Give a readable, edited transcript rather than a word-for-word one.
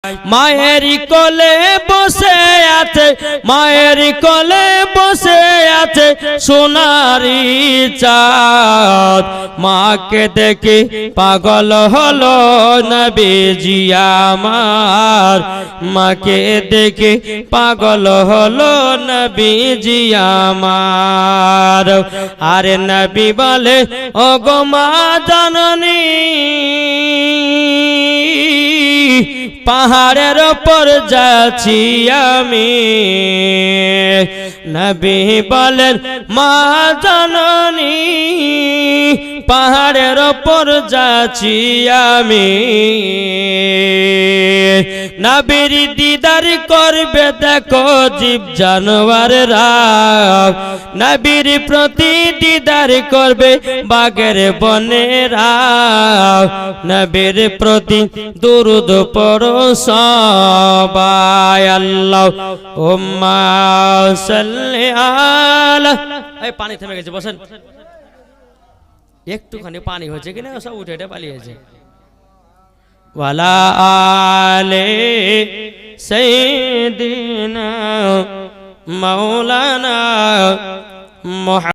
মায়ের কোলে বসে আছে, মায়ের কোলে বসে আছে সোনারি চাঁদ। মাকে দেখে পাগল হলো নবীজি আমার, মাকে দেখে পাগল হলো নবীজি আমার। আরে নবী বলে ও গো মা জননী, পাহাড়ের ওপর যাচ্ছি আমি। নবী বলেন মা জননী, পাহাড়ের ওপর যাচ্ছি আমি। নবীর দিদার করবে দেখো জীব জানোয়ারেরা, নবীর প্রতি দিদার করবে বাগের বনেরা। নবীর প্রতি দুরুদ পড়ো সবাই, আল্লাহুম্মা সাল্লি আলা। এই পানি থেমে গেছে, বসেন। একটুখানি পানি হয়েছে কিনা সব উঠে উঠে পালিয়েছে। ওয়ালা আলে সাইয়্যিদিনা মাওলানা মুহাম্মদ।